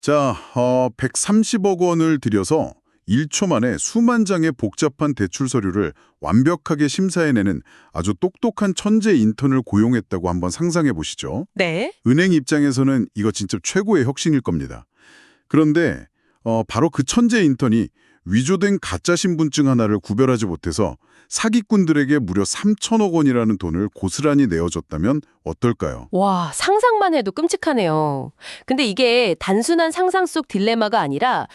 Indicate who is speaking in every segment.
Speaker 1: 자, 130억 원을 들여서 1초 만에 수만 장의 복잡한 대출 서류를 완벽하게 심사해내는 아주 똑똑한 천재 인턴을 고용했다고 한번 상상해 보시죠.
Speaker 2: 네.
Speaker 1: 은행 입장에서는 이거 진짜 최고의 혁신일 겁니다. 그런데 바로 그 천재 인턴이 위조된 가짜 신분증 하나를 구별하지 못해서 사기꾼들에게 무려 3천억 원이라는 돈을 고스란히 내어줬다면 어떨까요?
Speaker 2: 와, 상상만 해도 끔찍하네요. 근데 이게 단순한 상상 속 딜레마가 아니라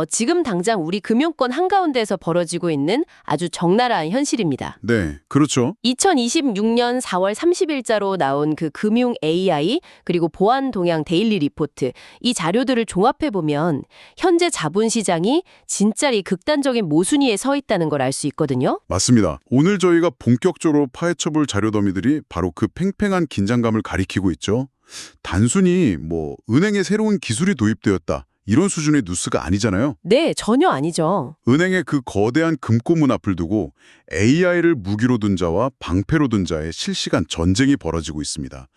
Speaker 2: 지금 당장 우리 금융권 한가운데에서 벌어지고 있는 아주 적나라한 현실입니다.
Speaker 1: 네, 그렇죠.
Speaker 2: 2026년 4월 30일자로 나온 그 금융 AI 그리고 보안 동향 데일리 리포트 이 자료들을 종합해 보면 현재 자본시장이 진짜리 극단적인 모순위에 서 있다는 걸 알 수 있거든요.
Speaker 1: 맞습니다. 오늘 저희가 본격적으로 파헤쳐볼 자료 더미들이 바로 그 팽팽한 긴장감을 가리키고 있죠. 단순히 은행에 새로운 기술이 도입되었다. 이런 수준의 뉴스가 아니잖아요.
Speaker 2: 네, 전혀 아니죠.
Speaker 1: 은행의 그 거대한 금고문 앞을 두고 AI를 무기로 둔 자와 방패로 둔 자의 실시간 전쟁이 벌어지고 있습니다.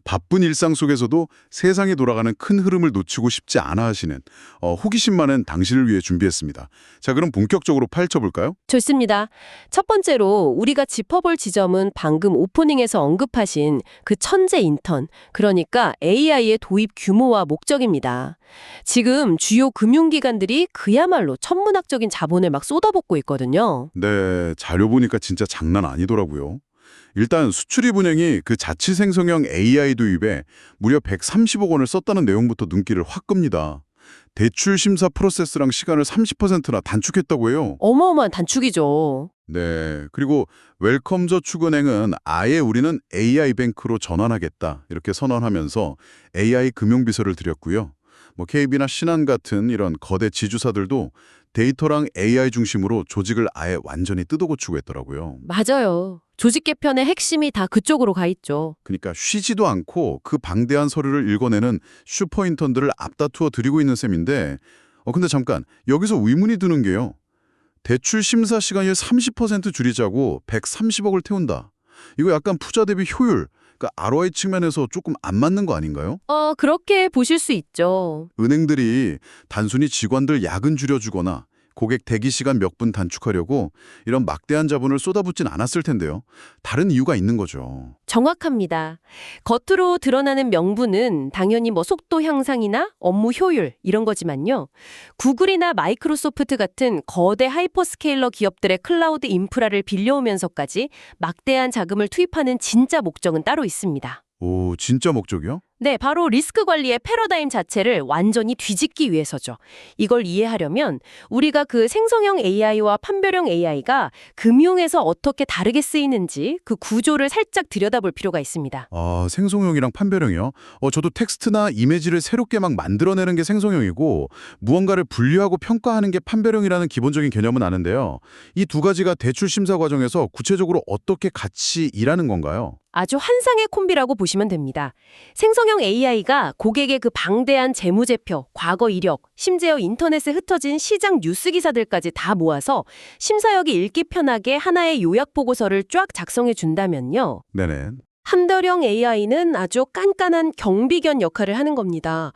Speaker 1: 바쁜 일상 속에서도 세상이 돌아가는 큰 흐름을 놓치고 싶지 않아 하시는 호기심 많은 당신을 위해 준비했습니다. 자, 그럼 본격적으로 파헤쳐볼까요?
Speaker 2: 좋습니다. 첫 번째로 우리가 짚어볼 지점은 방금 오프닝에서 언급하신 그 천재 인턴, 그러니까 AI의 도입 규모와 목적입니다. 지금 주요 금융기관들이 그야말로 천문학적인 자본을 막 쏟아붓고 있거든요.
Speaker 1: 네, 자료 보니까 진짜 장난 아니더라고요. 일단 수출입은행이 그 자치 생성형 AI 도입에 무려 130억 원을 썼다는 내용부터 눈길을 확 끕니다. 대출 심사 프로세스랑 시간을 30%나 단축했다고 해요.
Speaker 2: 어마어마한 단축이죠.
Speaker 1: 네, 그리고 웰컴저축은행은 아예 우리는 AI 뱅크로 전환하겠다 이렇게 선언하면서 AI 금융비서를 들였고요. KB나 신한 같은 이런 거대 지주사들도 데이터랑 AI 중심으로 조직을 아예 완전히 뜯어고치고 했더라고요.
Speaker 2: 맞아요. 조직 개편의 핵심이 다 그쪽으로 가 있죠.
Speaker 1: 그러니까 쉬지도 않고 그 방대한 서류를 읽어내는 슈퍼인턴들을 앞다투어 드리고 있는 셈인데 근데 잠깐 여기서 의문이 드는 게요. 대출 심사 시간을 30% 줄이자고 130억을 태운다. 이거 약간 투자 대비 효율, 그러니까 ROI 측면에서 조금 안 맞는 거 아닌가요?
Speaker 2: 그렇게 보실 수 있죠.
Speaker 1: 은행들이 단순히 직원들 야근 줄여주거나 고객 대기 시간 몇 분 단축하려고 이런 막대한 자본을 쏟아붓진 않았을 텐데요. 다른 이유가 있는 거죠.
Speaker 2: 정확합니다. 겉으로 드러나는 명분은 당연히 속도 향상이나 업무 효율 이런 거지만요. 구글이나 마이크로소프트 같은 거대 하이퍼스케일러 기업들의 클라우드 인프라를 빌려오면서까지 막대한 자금을 투입하는 진짜 목적은 따로 있습니다.
Speaker 1: 오, 진짜 목적이요?
Speaker 2: 네, 바로 리스크 관리의 패러다임 자체를 완전히 뒤집기 위해서죠. 이걸 이해하려면 우리가 그 생성형 AI와 판별형 AI가 금융에서 어떻게 다르게 쓰이는지 그 구조를 살짝 들여다볼 필요가 있습니다.
Speaker 1: 아, 생성형이랑 판별형이요? 저도 텍스트나 이미지를 새롭게 막 만들어내는 게 생성형이고 무언가를 분류하고 평가하는 게 판별형이라는 기본적인 개념은 아는데요. 이 두 가지가 대출 심사 과정에서 구체적으로 어떻게 같이 일하는 건가요?
Speaker 2: 아주 환상의 콤비라고 보시면 됩니다. 생성형 AI가 고객의 그 방대한 재무제표, 과거 이력, 심지어 인터넷에 흩어진 시장 뉴스 기사들까지 다 모아서 심사역이 읽기 편하게 하나의 요약 보고서를 쫙 작성해 준다면요.
Speaker 1: 네네.
Speaker 2: 판별형 AI는 아주 깐깐한 경비견 역할을 하는 겁니다.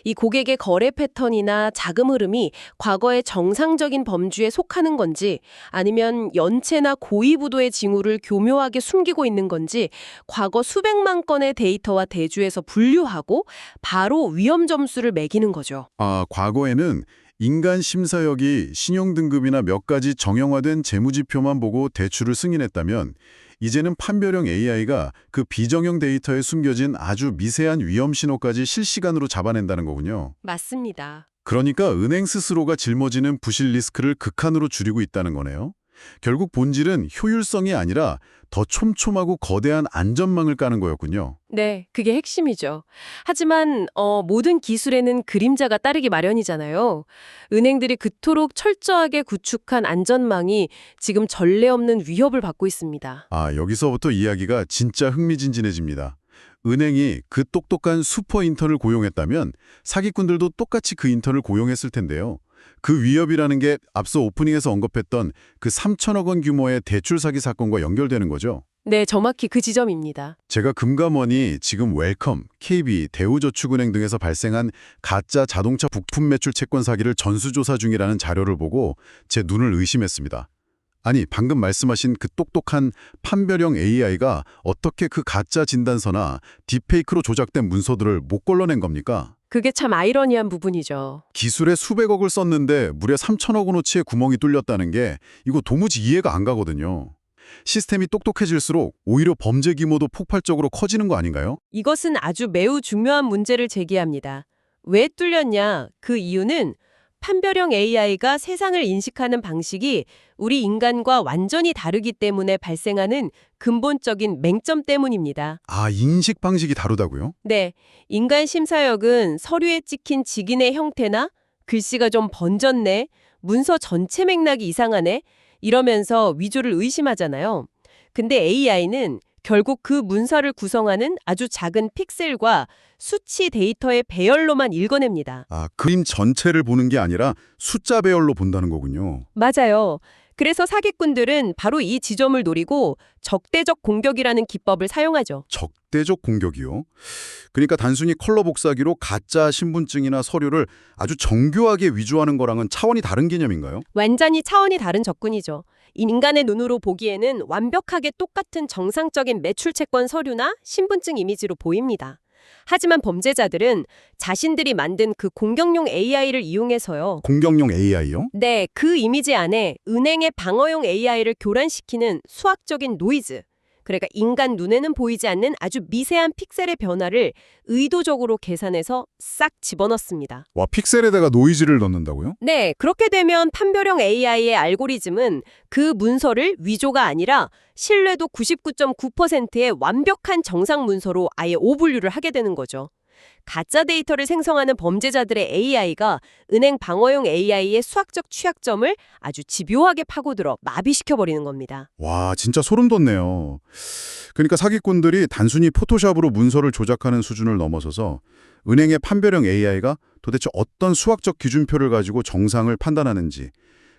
Speaker 2: 이 고객의 거래 패턴이나 자금 흐름이 과거의 정상적인 범주에 속하는 건지 아니면 연체나 고의부도의 징후를 교묘하게 숨기고 있는 건지 과거 수백만 건의 데이터와 대주해서 분류하고 바로 위험 점수를 매기는 거죠.
Speaker 1: 아, 과거에는 인간 심사역이 신용등급이나 몇 가지 정형화된 재무지표만 보고 대출을 승인했다면 이제는 판별형 AI가 그 비정형 데이터에 숨겨진 아주 미세한 위험 신호까지 실시간으로 잡아낸다는 거군요.
Speaker 2: 맞습니다.
Speaker 1: 그러니까 은행 스스로가 짊어지는 부실 리스크를 극한으로 줄이고 있다는 거네요. 결국 본질은 효율성이 아니라 더 촘촘하고 거대한 안전망을 까는 거였군요.
Speaker 2: 네, 그게 핵심이죠. 하지만 모든 기술에는 그림자가 따르기 마련이잖아요. 은행들이 그토록 철저하게 구축한 안전망이 지금 전례 없는 위협을 받고 있습니다.
Speaker 1: 아, 여기서부터 이야기가 진짜 흥미진진해집니다. 은행이 그 똑똑한 슈퍼 인턴을 고용했다면 사기꾼들도 똑같이 그 인턴을 고용했을 텐데요. 그 위협이라는 게 앞서 오프닝에서 언급했던 그 3천억 원 규모의 대출 사기 사건과 연결되는 거죠.
Speaker 2: 네, 정확히 그 지점입니다.
Speaker 1: 제가 금감원이 지금 웰컴, KB, 대우저축은행 등에서 발생한 가짜 자동차 부품 매출 채권 사기를 전수조사 중이라는 자료를 보고 제 눈을 의심했습니다. 아니, 방금 말씀하신 그 똑똑한 판별형 AI가 어떻게 그 가짜 진단서나 딥페이크로 조작된 문서들을 못 걸러낸 겁니까?
Speaker 2: 그게 참 아이러니한 부분이죠.
Speaker 1: 기술에 수백억을 썼는데 무려 3천억 원어치의 구멍이 뚫렸다는 게 이거 도무지 이해가 안 가거든요. 시스템이 똑똑해질수록 오히려 범죄 규모도 폭발적으로 커지는 거 아닌가요?
Speaker 2: 이것은 아주 매우 중요한 문제를 제기합니다. 왜 뚫렸냐? 그 이유는 판별형 AI가 세상을 인식하는 방식이 우리 인간과 완전히 다르기 때문에 발생하는 근본적인 맹점 때문입니다.
Speaker 1: 아, 인식 방식이 다르다고요?
Speaker 2: 네, 인간 심사역은 서류에 찍힌 직인의 형태나 글씨가 좀 번졌네, 문서 전체 맥락이 이상하네, 이러면서 위조를 의심하잖아요. 근데 AI는 결국 그 문서를 구성하는 아주 작은 픽셀과 수치 데이터의 배열로만 읽어냅니다.
Speaker 1: 아, 그림 전체를 보는 게 아니라 숫자 배열로 본다는 거군요.
Speaker 2: 맞아요. 그래서 사기꾼들은 바로 이 지점을 노리고 적대적 공격이라는 기법을 사용하죠.
Speaker 1: 적대적 공격이요? 그러니까 단순히 컬러 복사기로 가짜 신분증이나 서류를 아주 정교하게 위조하는 거랑은 차원이 다른 개념인가요?
Speaker 2: 완전히 차원이 다른 접근이죠. 인간의 눈으로 보기에는 완벽하게 똑같은 정상적인 매출 채권 서류나 신분증 이미지로 보입니다. 하지만 범죄자들은 자신들이 만든 그 공격용 AI를 이용해서요.
Speaker 1: 공격용 AI요?
Speaker 2: 네, 그 이미지 안에 은행의 방어용 AI를 교란시키는 수학적인 노이즈, 그러니까 인간 눈에는 보이지 않는 아주 미세한 픽셀의 변화를 의도적으로 계산해서 싹 집어넣습니다.
Speaker 1: 와, 픽셀에다가 노이즈를 넣는다고요?
Speaker 2: 네, 그렇게 되면 판별형 AI의 알고리즘은 그 문서를 위조가 아니라 신뢰도 99.9%의 완벽한 정상 문서로 아예 오분류를 하게 되는 거죠. 가짜 데이터를 생성하는 범죄자들의 AI가 은행 방어용 AI의 수학적 취약점을 아주 집요하게 파고들어 마비시켜버리는 겁니다.
Speaker 1: 와, 진짜 소름 돋네요. 그러니까 사기꾼들이 단순히 포토샵으로 문서를 조작하는 수준을 넘어서서 은행의 판별형 AI가 도대체 어떤 수학적 기준표를 가지고 정상을 판단하는지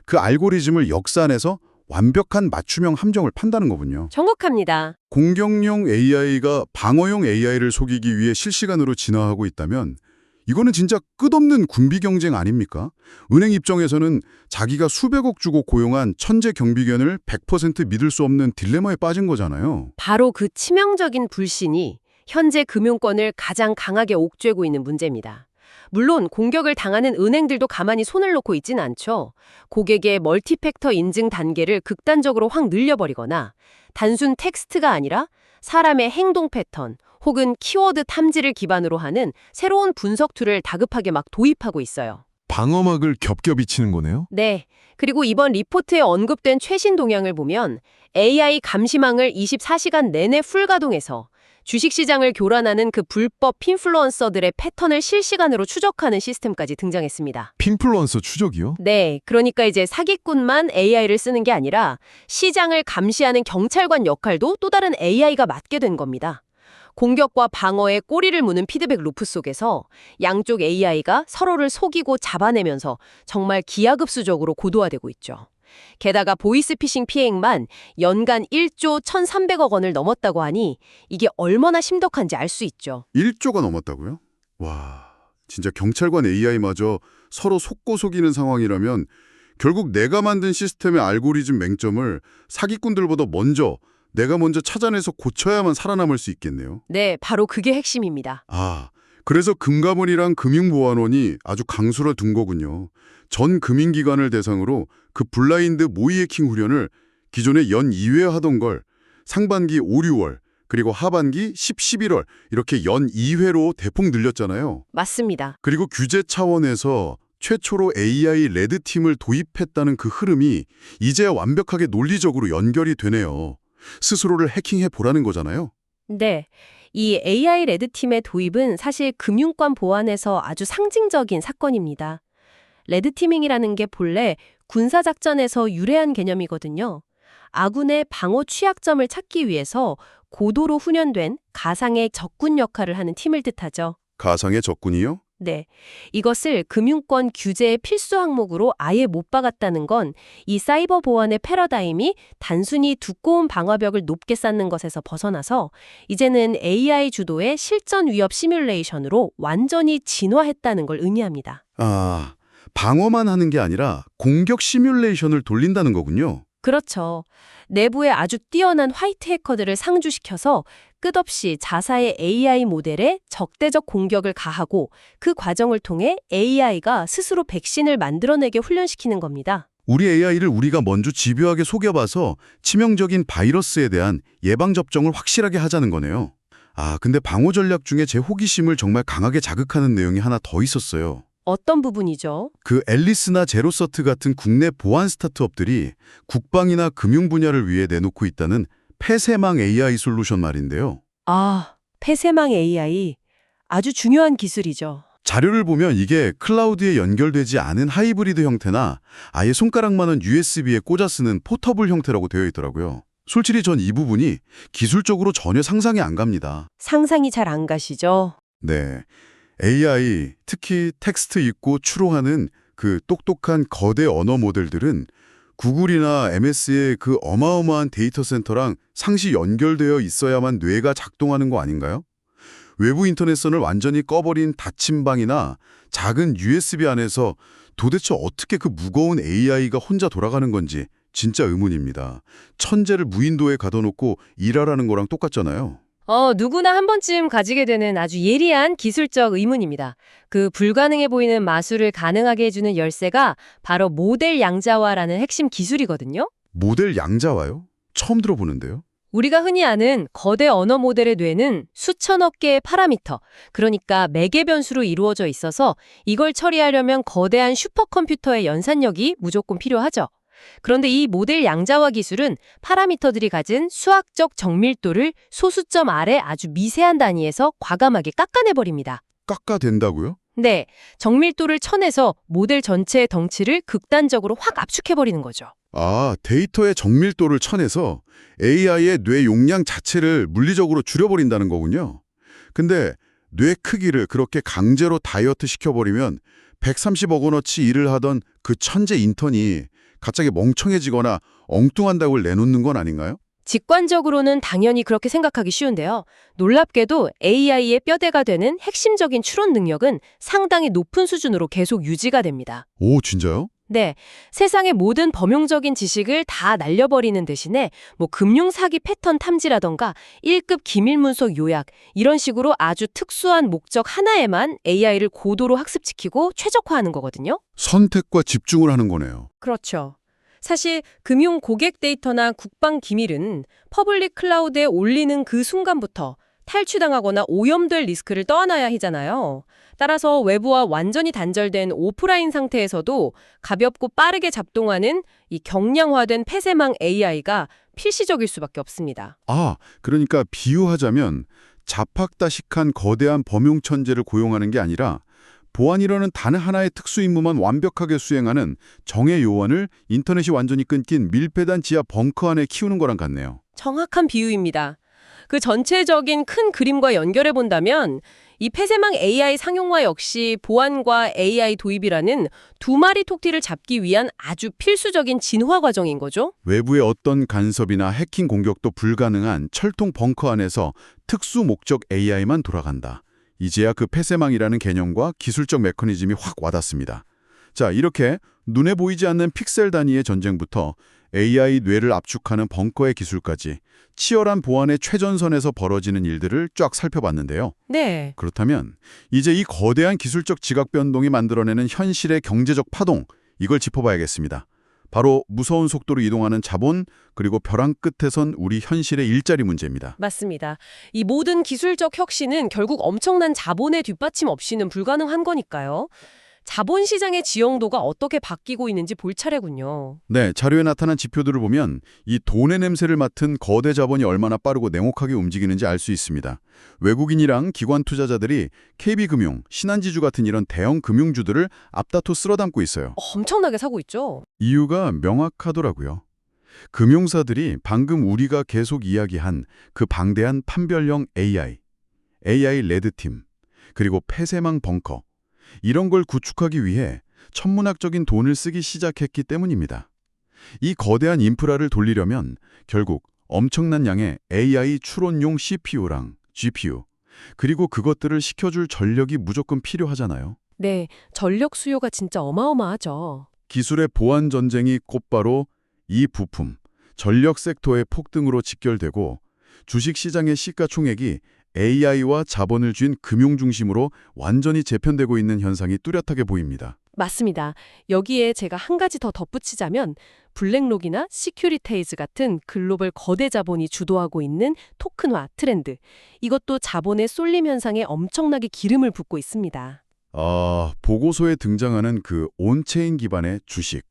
Speaker 1: 그 알고리즘을 역산해서 완벽한 맞춤형 함정을 판다는 거군요.
Speaker 2: 정확합니다.
Speaker 1: 공격용 AI가 방어용 AI를 속이기 위해 실시간으로 진화하고 있다면 이거는 진짜 끝없는 군비 경쟁 아닙니까? 은행 입장에서는 자기가 수백억 주고 고용한 천재 경비견을 100% 믿을 수 없는 딜레마에 빠진 거잖아요.
Speaker 2: 바로 그 치명적인 불신이 현재 금융권을 가장 강하게 옥죄고 있는 문제입니다. 물론 공격을 당하는 은행들도 가만히 손을 놓고 있진 않죠. 고객의 멀티팩터 인증 단계를 극단적으로 확 늘려버리거나 단순 텍스트가 아니라 사람의 행동 패턴 혹은 키워드 탐지를 기반으로 하는 새로운 분석 툴을 다급하게 막 도입하고 있어요.
Speaker 3: 방어막을 겹겹이 치는 거네요?
Speaker 2: 네. 그리고 이번 리포트에 언급된 최신 동향을 보면 AI 감시망을 24시간 내내 풀가동해서 주식시장을 교란하는 그 불법 핀플루언서들의 패턴을 실시간으로 추적하는 시스템까지 등장했습니다.
Speaker 3: 핀플루언서 추적이요?
Speaker 2: 네, 그러니까 이제 사기꾼만 AI를 쓰는 게 아니라 시장을 감시하는 경찰관 역할도 또 다른 AI가 맡게 된 겁니다. 공격과 방어에 꼬리를 무는 피드백 루프 속에서 양쪽 AI가 서로를 속이고 잡아내면서 정말 기하급수적으로 고도화되고 있죠. 게다가 보이스피싱 피해액만 연간 1조 1,300억 원을 넘었다고 하니 이게 얼마나 심각한지 알 수 있죠.
Speaker 1: 1조가 넘었다고요? 와, 진짜 경찰관 AI마저 서로 속고 속이는 상황이라면 결국 내가 만든 시스템의 알고리즘 맹점을 사기꾼들보다 내가 먼저 찾아내서 고쳐야만 살아남을 수 있겠네요.
Speaker 2: 네, 바로 그게 핵심입니다.
Speaker 1: 아, 그래서 금감원이랑 금융보안원이 아주 강수를 둔 거군요. 전 금융기관을 대상으로 그 블라인드 모의 해킹 훈련을 기존에 연 2회 하던 걸 상반기 5, 6월 그리고 하반기 10, 11월 이렇게 연 2회로 대폭 늘렸잖아요.
Speaker 2: 맞습니다.
Speaker 1: 그리고 규제 차원에서 최초로 AI 레드팀을 도입했다는 그 흐름이 이제야 완벽하게 논리적으로 연결이 되네요. 스스로를 해킹해 보라는 거잖아요.
Speaker 2: 네. 이 AI 레드팀의 도입은 사실 금융권 보안에서 아주 상징적인 사건입니다. 레드티밍이라는 게 본래 군사작전에서 유래한 개념이거든요. 아군의 방어 취약점을 찾기 위해서 고도로 훈련된 가상의 적군 역할을 하는 팀을 뜻하죠.
Speaker 1: 가상의 적군이요?
Speaker 2: 네. 이것을 금융권 규제의 필수 항목으로 아예 못 박았다는 건 이 사이버 보안의 패러다임이 단순히 두꺼운 방화벽을 높게 쌓는 것에서 벗어나서 이제는 AI 주도의 실전 위협 시뮬레이션으로 완전히 진화했다는 걸 의미합니다.
Speaker 1: 아, 방어만 하는 게 아니라 공격 시뮬레이션을 돌린다는 거군요.
Speaker 2: 그렇죠. 내부에 아주 뛰어난 화이트 해커들을 상주시켜서 끝없이 자사의 AI 모델에 적대적 공격을 가하고 그 과정을 통해 AI가 스스로 백신을 만들어내게 훈련시키는 겁니다.
Speaker 1: 우리 AI를 우리가 먼저 집요하게 속여봐서 치명적인 바이러스에 대한 예방접종을 확실하게 하자는 거네요. 아, 근데 방어 전략 중에 제 호기심을 정말 강하게 자극하는 내용이 하나 더 있었어요.
Speaker 2: 어떤 부분이죠?
Speaker 1: 그 앨리스나 제로서트 같은 국내 보안 스타트업들이 국방이나 금융 분야를 위해 내놓고 있다는 폐쇄망 AI 솔루션 말인데요.
Speaker 2: 아, 폐쇄망 AI. 아주 중요한 기술이죠.
Speaker 1: 자료를 보면 이게 클라우드에 연결되지 않은 하이브리드 형태나 아예 손가락만한 USB에 꽂아 쓰는 포터블 형태라고 되어 있더라고요. 솔직히 전 이 부분이 기술적으로 전혀 상상이 안 갑니다.
Speaker 2: 상상이 잘 안 가시죠?
Speaker 1: 네. AI, 특히 텍스트 읽고 추론하는 그 똑똑한 거대 언어 모델들은 구글이나 MS의 그 어마어마한 데이터 센터랑 상시 연결되어 있어야만 뇌가 작동하는 거 아닌가요? 외부 인터넷선을 완전히 꺼버린 닫힌 방이나 작은 USB 안에서 도대체 어떻게 그 무거운 AI가 혼자 돌아가는 건지 진짜 의문입니다. 천재를 무인도에 가둬놓고 일하라는 거랑 똑같잖아요.
Speaker 2: 누구나 한 번쯤 가지게 되는 아주 예리한 기술적 의문입니다. 그 불가능해 보이는 마술을 가능하게 해주는 열쇠가 바로 모델 양자화라는 핵심 기술이거든요.
Speaker 1: 모델 양자화요? 처음 들어보는데요.
Speaker 2: 우리가 흔히 아는 거대 언어 모델의 뇌는 수천억 개의 파라미터, 그러니까 매개 변수로 이루어져 있어서 이걸 처리하려면 거대한 슈퍼컴퓨터의 연산력이 무조건 필요하죠. 그런데 이 모델 양자화 기술은 파라미터들이 가진 수학적 정밀도를 소수점 아래 아주 미세한 단위에서 과감하게 깎아내버립니다.
Speaker 1: 깎아댄다고요?
Speaker 2: 네, 정밀도를 쳐내서 모델 전체의 덩치를 극단적으로 확 압축해버리는 거죠.
Speaker 1: 아, 데이터의 정밀도를 쳐내서 AI의 뇌 용량 자체를 물리적으로 줄여버린다는 거군요. 근데 뇌 크기를 그렇게 강제로 다이어트 시켜버리면 130억 원어치 일을 하던 그 천재 인턴이 갑자기 멍청해지거나 엉뚱한 답을 내놓는 건 아닌가요?
Speaker 2: 직관적으로는 당연히 그렇게 생각하기 쉬운데요. 놀랍게도 AI의 뼈대가 되는 핵심적인 추론 능력은 상당히 높은 수준으로 계속 유지가 됩니다.
Speaker 1: 오, 진짜요?
Speaker 2: 네, 세상의 모든 범용적인 지식을 다 날려버리는 대신에 금융 사기 패턴 탐지라던가 1급 기밀문서 요약 이런 식으로 아주 특수한 목적 하나에만 AI를 고도로 학습시키고 최적화하는 거거든요.
Speaker 1: 선택과 집중을 하는 거네요.
Speaker 2: 그렇죠. 사실 금융 고객 데이터나 국방 기밀은 퍼블릭 클라우드에 올리는 그 순간부터 탈취당하거나 오염될 리스크를 떠안아야 하잖아요. 따라서 외부와 완전히 단절된 오프라인 상태에서도 가볍고 빠르게 작동하는 이 경량화된 폐쇄망 AI가 필시적일 수밖에 없습니다.
Speaker 1: 아, 그러니까 비유하자면 자팍다식한 거대한 범용 천재를 고용하는 게 아니라 보안이라는 단 하나의 특수 임무만 완벽하게 수행하는 정의 요원을 인터넷이 완전히 끊긴 밀폐단 지하 벙커 안에 키우는 거랑 같네요.
Speaker 2: 정확한 비유입니다. 그 전체적인 큰 그림과 연결해 본다면 이 폐쇄망 AI 상용화 역시 보안과 AI 도입이라는 두 마리 토끼를 잡기 위한 아주 필수적인 진화 과정인 거죠.
Speaker 1: 외부의 어떤 간섭이나 해킹 공격도 불가능한 철통 벙커 안에서 특수 목적 AI만 돌아간다. 이제야 그 폐쇄망이라는 개념과 기술적 메커니즘이 확 와닿습니다. 자, 이렇게 눈에 보이지 않는 픽셀 단위의 전쟁부터 AI 뇌를 압축하는 벙커의 기술까지 치열한 보안의 최전선에서 벌어지는 일들을 쫙 살펴봤는데요.
Speaker 2: 네.
Speaker 1: 그렇다면 이제 이 거대한 기술적 지각 변동이 만들어내는 현실의 경제적 파동, 이걸 짚어봐야겠습니다. 바로 무서운 속도로 이동하는 자본, 그리고 벼랑 끝에선 우리 현실의 일자리 문제입니다.
Speaker 2: 맞습니다. 이 모든 기술적 혁신은 결국 엄청난 자본의 뒷받침 없이는 불가능한 거니까요. 자본시장의 지형도가 어떻게 바뀌고 있는지 볼 차례군요.
Speaker 1: 네, 자료에 나타난 지표들을 보면 이 돈의 냄새를 맡은 거대 자본이 얼마나 빠르고 냉혹하게 움직이는지 알 수 있습니다. 외국인이랑 기관 투자자들이 KB금융, 신한지주 같은 이런 대형 금융주들을 앞다퉈 쓸어담고 있어요.
Speaker 2: 엄청나게 사고 있죠.
Speaker 1: 이유가 명확하더라고요. 금융사들이 방금 우리가 계속 이야기한 그 방대한 판별형 AI 레드팀, 그리고 폐쇄망 벙커, 이런 걸 구축하기 위해 천문학적인 돈을 쓰기 시작했기 때문입니다. 이 거대한 인프라를 돌리려면 결국 엄청난 양의 AI 추론용 CPU랑 GPU, 그리고 그것들을 시켜줄 전력이 무조건 필요하잖아요.
Speaker 2: 네, 전력 수요가 진짜 어마어마하죠.
Speaker 1: 기술의 보안 전쟁이 곧바로 이 부품, 전력 섹터의 폭등으로 직결되고 주식시장의 시가총액이 AI와 자본을 쥔 금융 중심으로 완전히 재편되고 있는 현상이 뚜렷하게 보입니다.
Speaker 2: 맞습니다. 여기에 제가 한 가지 더 덧붙이자면 블랙록이나 시큐리테이즈 같은 글로벌 거대 자본이 주도하고 있는 토큰화 트렌드. 이것도 자본의 쏠림 현상에 엄청나게 기름을 붓고 있습니다.
Speaker 1: 보고서에 등장하는 그 온체인 기반의 주식,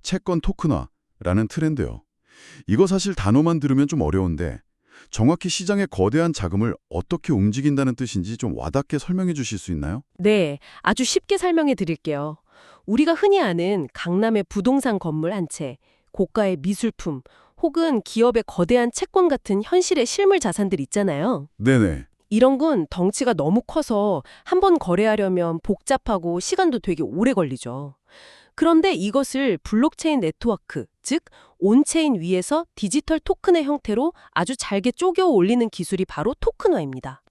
Speaker 1: 채권 토큰화라는 트렌드요. 이거 사실 단어만 들으면 좀 어려운데 정확히 시장의 거대한 자금을 어떻게 움직인다는 뜻인지 좀 와닿게 설명해 주실 수 있나요?
Speaker 2: 네, 아주 쉽게 설명해 드릴게요. 우리가 흔히 아는 강남의 부동산 건물 한 채, 고가의 미술품, 혹은 기업의 거대한 채권 같은 현실의 실물 자산들 있잖아요.
Speaker 1: 네네.
Speaker 2: 이런 건 덩치가 너무 커서 한 번 거래하려면 복잡하고 시간도 되게 오래 걸리죠. 그런데 이것을 블록체인 네트워크, 즉 온체인 위에서 디지털 토큰의 형태로 아주 잘게 쪼개 올리는 기술이 바로 토큰화입니다.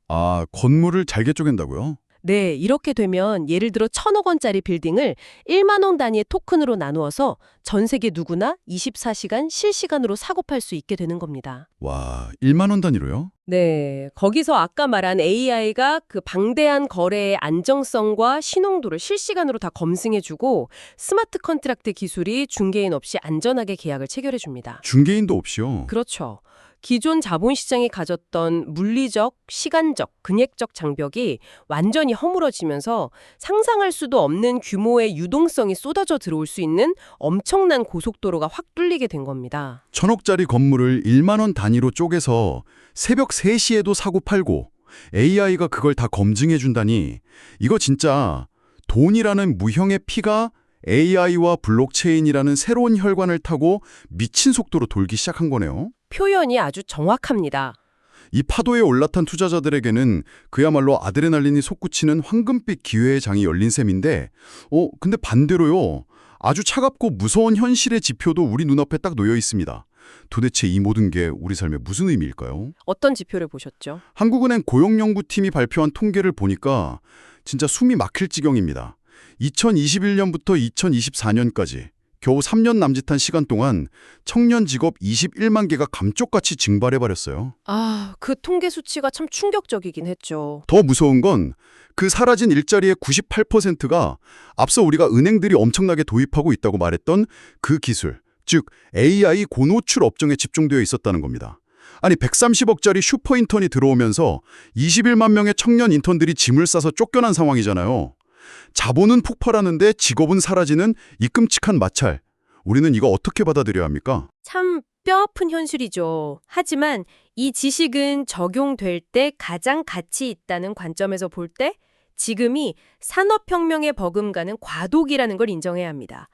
Speaker 1: 건물을 잘게 쪼갠다고요?
Speaker 2: 네, 이렇게 되면 예를 들어 1,000억 원짜리 빌딩을 1만 원 단위의 토큰으로 나누어서 전 세계 누구나 24시간 실시간으로 사고 팔 수 있게 되는 겁니다.
Speaker 1: 와, 1만 원 단위로요?
Speaker 2: 네, 거기서 아까 말한 AI가 그 방대한 거래의 안정성과 신용도를 실시간으로 다 검증해주고 스마트 컨트랙트 기술이 중개인 없이 안전하게 계약을 체결해줍니다.
Speaker 1: 중개인도 없이요?
Speaker 2: 그렇죠. 기존 자본시장이 가졌던 물리적, 시간적, 금액적 장벽이 완전히 허물어지면서 상상할 수도 없는 규모의 유동성이 쏟아져 들어올 수 있는 엄청난 고속도로가 확 뚫리게 된 겁니다.
Speaker 1: 1,000억짜리 건물을 1만 원 단위로 쪼개서 새벽 3시에도 사고 팔고 AI가 그걸 다 검증해 준다니 이거 진짜 돈이라는 무형의 피가 AI와 블록체인이라는 새로운 혈관을 타고 미친 속도로 돌기 시작한 거네요.
Speaker 2: 표현이 아주 정확합니다.
Speaker 1: 이 파도에 올라탄 투자자들에게는 그야말로 아드레날린이 솟구치는 황금빛 기회의 장이 열린 셈인데 근데 반대로요. 아주 차갑고 무서운 현실의 지표도 우리 눈앞에 딱 놓여 있습니다. 도대체 이 모든 게 우리 삶에 무슨 의미일까요?
Speaker 2: 어떤 지표를 보셨죠?
Speaker 1: 한국은행 고용연구팀이 발표한 통계를 보니까 진짜 숨이 막힐 지경입니다. 2021년부터 2024년까지 겨우 3년 남짓한 시간 동안 청년 직업 21만 개가 감쪽같이 증발해버렸어요.
Speaker 2: 그 통계 수치가 참 충격적이긴 했죠.
Speaker 1: 더 무서운 건 그 사라진 일자리의 98%가 앞서 우리가 은행들이 엄청나게 도입하고 있다고 말했던 그 기술, 즉 AI 고노출 업종에 집중되어 있었다는 겁니다. 아니 130억짜리 슈퍼인턴이 들어오면서 21만 명의 청년 인턴들이 짐을 싸서 쫓겨난 상황이잖아요. 자본은 폭발하는데 직업은 사라지는 이 끔찍한 마찰. 우리는 이거 어떻게 받아들여야 합니까?
Speaker 2: 참 뼈아픈 현실이죠. 하지만 이 지식은 적용될 때 가장 가치 있다는 관점에서 볼 때 지금이 산업혁명에 버금가는 과도기라는 걸 인정해야 합니다.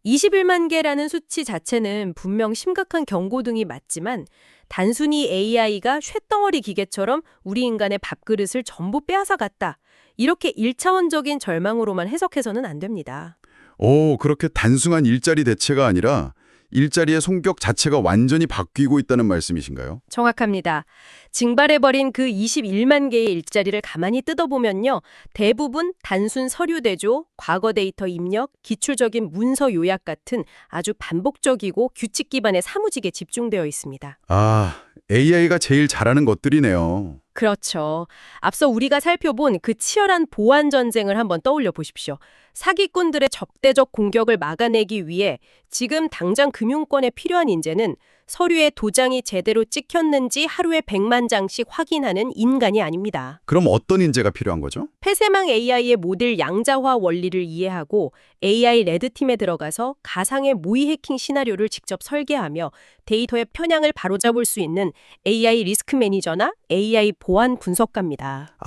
Speaker 2: 21만 개라는 수치 자체는 분명 심각한 경고등이 맞지만 단순히 AI가 쇳덩어리 기계처럼 우리 인간의 밥그릇을 전부 빼앗아갔다. 이렇게 1차원적인 절망으로만 해석해서는 안 됩니다.
Speaker 1: 그렇게 단순한 일자리 대체가 아니라 일자리의 성격 자체가 완전히 바뀌고 있다는 말씀이신가요?
Speaker 2: 정확합니다. 증발해버린 그 21만 개의 일자리를 가만히 뜯어보면요. 대부분 단순 서류 대조, 과거 데이터 입력, 기출적인 문서 요약 같은 아주 반복적이고 규칙 기반의 사무직에 집중되어 있습니다.
Speaker 1: AI가 제일 잘하는 것들이네요.
Speaker 2: 그렇죠. 앞서 우리가 살펴본 그 치열한 보안 전쟁을 한번 떠올려 보십시오. 사기꾼들의 적대적 공격을 막아내기 위해 지금 당장 금융권에 필요한 인재는 서류에 도장이 제대로 찍혔는지 하루에 100만 장씩 확인하는 인간이 아닙니다.
Speaker 1: 그럼 어떤 인재가 필요한 거죠?
Speaker 2: 폐쇄망 AI의 모델 양자화 원리를 이해하고 AI 레드팀에 들어가서 가상의 모의 해킹 시나리오를 직접 설계하며 데이터의 편향을 바로잡을 수 있는 AI 리스크 매니저나 AI 보안 분석가입니다.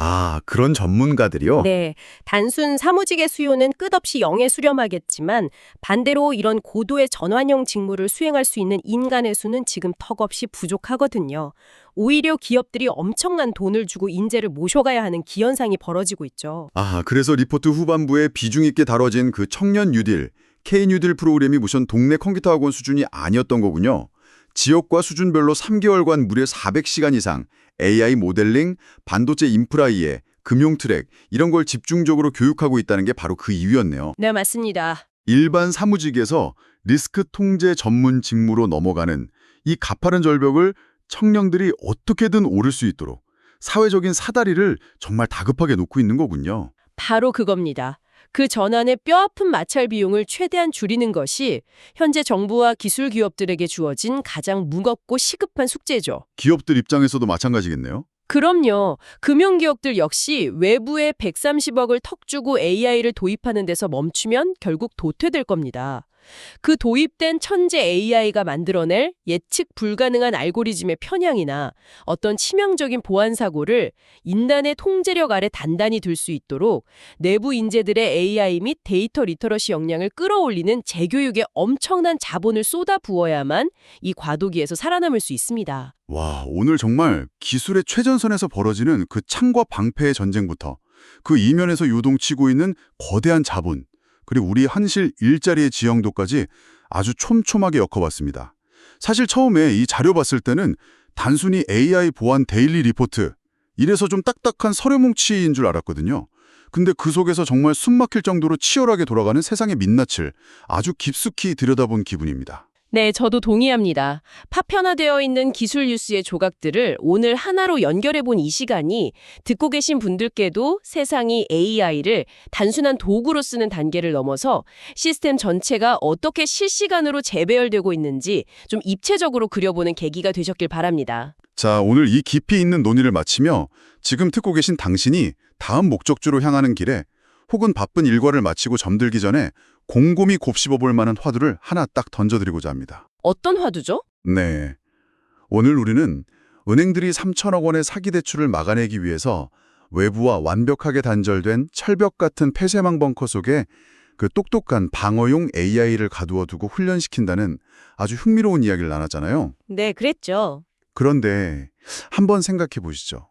Speaker 1: 그런 전문가들이요?
Speaker 2: 네, 단순 사무직의 수요는
Speaker 4: 끝없이 영에 수렴하겠지만 반대로 이런 고도의 전환형 직무를 수행할 수 있는 인간의 수는 지금 턱없이 부족하거든요. 오히려 기업들이 엄청난 돈을 주고 인재를 모셔가야 하는 기현상이 벌어지고 있죠.
Speaker 1: 아, 그래서 리포트 후반부에 비중 있게 다뤄진 그 청년 뉴딜, K-뉴딜 프로그램이 무슨 동네 컴퓨터 학원 수준이 아니었던 거군요. 지역과 수준별로 3개월간 무려 400시간 이상 AI 모델링, 반도체 인프라 이해, 금융 트랙 이런 걸 집중적으로 교육하고 있다는 게 바로 그 이유였네요.
Speaker 4: 네, 맞습니다.
Speaker 1: 일반 사무직에서 리스크 통제 전문 직무로 넘어가는 이 가파른 절벽을 청년들이 어떻게든 오를 수 있도록 사회적인 사다리를 정말 다급하게 놓고 있는 거군요.
Speaker 4: 바로 그겁니다. 그 전환의 뼈아픈 마찰 비용을 최대한 줄이는 것이 현재 정부와 기술 기업들에게 주어진 가장 무겁고 시급한 숙제죠.
Speaker 1: 기업들 입장에서도 마찬가지겠네요.
Speaker 4: 그럼요. 금융기업들 역시 외부에 130억을 턱 주고 AI를 도입하는 데서 멈추면 결국 도태될 겁니다. 그 도입된 천재 AI가 만들어낼 예측 불가능한 알고리즘의 편향이나 어떤 치명적인 보안 사고를 인간의 통제력 아래 단단히 둘 수 있도록 내부 인재들의 AI 및 데이터 리터러시 역량을 끌어올리는 재교육에 엄청난 자본을 쏟아 부어야만 이 과도기에서 살아남을 수 있습니다.
Speaker 1: 와, 오늘 정말 기술의 최전선에서 벌어지는 그 창과 방패의 전쟁부터 그 이면에서 요동치고 있는 거대한 자본, 그리고 우리 현실 일자리의 지형도까지 아주 촘촘하게 엮어봤습니다. 사실 처음에 이 자료 봤을 때는 단순히 AI 보안 데일리 리포트, 이래서 좀 딱딱한 서류뭉치인 줄 알았거든요. 근데 그 속에서 정말 숨막힐 정도로 치열하게 돌아가는 세상의 민낯을 아주 깊숙이 들여다본 기분입니다.
Speaker 4: 네, 저도 동의합니다. 파편화되어 있는 기술 뉴스의 조각들을 오늘 하나로 연결해본 이 시간이 듣고 계신 분들께도 세상이 AI를 단순한 도구로 쓰는 단계를 넘어서 시스템 전체가 어떻게 실시간으로 재배열되고 있는지 좀 입체적으로 그려보는 계기가 되셨길 바랍니다.
Speaker 1: 자, 오늘 이 깊이 있는 논의를 마치며 지금 듣고 계신 당신이 다음 목적지로 향하는 길에 혹은 바쁜 일과를 마치고 잠들기 전에 곰곰이 곱씹어볼 만한 화두를 하나 딱 던져드리고자 합니다.
Speaker 4: 어떤 화두죠?
Speaker 1: 네. 오늘 우리는 은행들이 3천억 원의 사기 대출을 막아내기 위해서 외부와 완벽하게 단절된 철벽 같은 폐쇄망 벙커 속에 그 똑똑한 방어용 AI를 가두어 두고 훈련시킨다는 아주 흥미로운 이야기를 나눴잖아요.
Speaker 4: 네, 그랬죠.
Speaker 1: 그런데 한번 생각해 보시죠.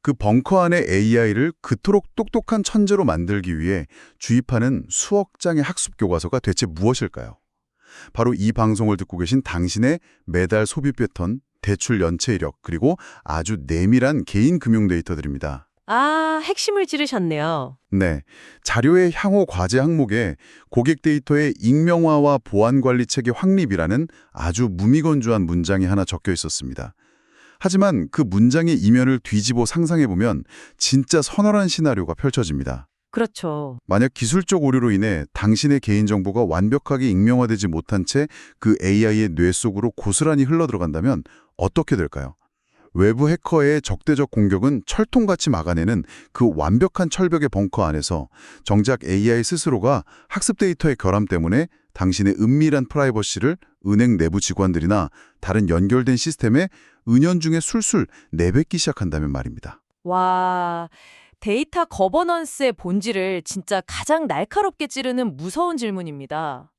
Speaker 1: 그 벙커 안에 AI를 그토록 똑똑한 천재로 만들기 위해 주입하는 수억 장의 학습 교과서가 대체 무엇일까요? 바로 이 방송을 듣고 계신 당신의 매달 소비 패턴, 대출 연체 이력, 그리고 아주 내밀한 개인 금융 데이터들입니다.
Speaker 4: 아, 핵심을 찌르셨네요.
Speaker 1: 네, 자료의 향후 과제 항목에 고객 데이터의 익명화와 보안 관리 체계 확립이라는 아주 무미건조한 문장이 하나 적혀 있었습니다. 하지만 그 문장의 이면을 뒤집어 상상해보면 진짜 서늘한 시나리오가 펼쳐집니다.
Speaker 4: 그렇죠.
Speaker 1: 만약 기술적 오류로 인해 당신의 개인정보가 완벽하게 익명화되지 못한 채 그 AI의 뇌 속으로 고스란히 흘러들어간다면 어떻게 될까요? 외부 해커의 적대적 공격은 철통같이 막아내는 그 완벽한 철벽의 벙커 안에서 정작 AI 스스로가 학습 데이터의 결함 때문에 당신의 은밀한 프라이버시를 은행 내부 직원들이나 다른 연결된 시스템에 은연중에 술술 내뱉기 시작한다면 말입니다.
Speaker 5: 와, 데이터 거버넌스의 본질을 진짜 가장 날카롭게 찌르는 무서운 질문입니다.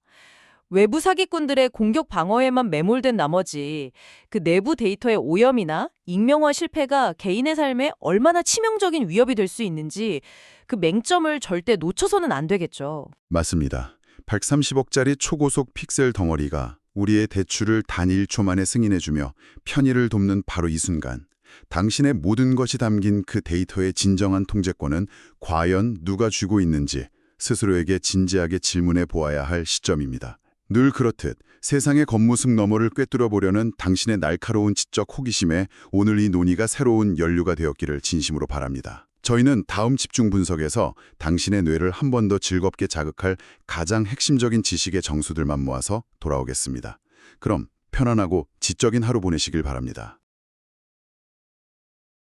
Speaker 5: 외부 사기꾼들의 공격 방어에만 매몰된 나머지 그 내부 데이터의 오염이나 익명화 실패가 개인의 삶에 얼마나 치명적인 위협이 될 수 있는지 그 맹점을 절대 놓쳐서는 안 되겠죠.
Speaker 1: 맞습니다. 130억짜리 초고속 픽셀 덩어리가 우리의 대출을 단 1초 만에 승인해주며 편의를 돕는 바로 이 순간, 당신의 모든 것이 담긴 그 데이터의 진정한 통제권은 과연 누가 쥐고 있는지 스스로에게 진지하게 질문해 보아야 할 시점입니다. 늘 그렇듯 세상의 겉모습 너머를 꿰뚫어 보려는 당신의 날카로운 지적 호기심에 오늘 이 논의가 새로운 연류가 되었기를 진심으로 바랍니다. 저희는 다음 집중 분석에서 당신의 뇌를 한 번 더 즐겁게 자극할 가장 핵심적인 지식의 정수들만 모아서 돌아오겠습니다. 그럼 편안하고 지적인 하루 보내시길 바랍니다.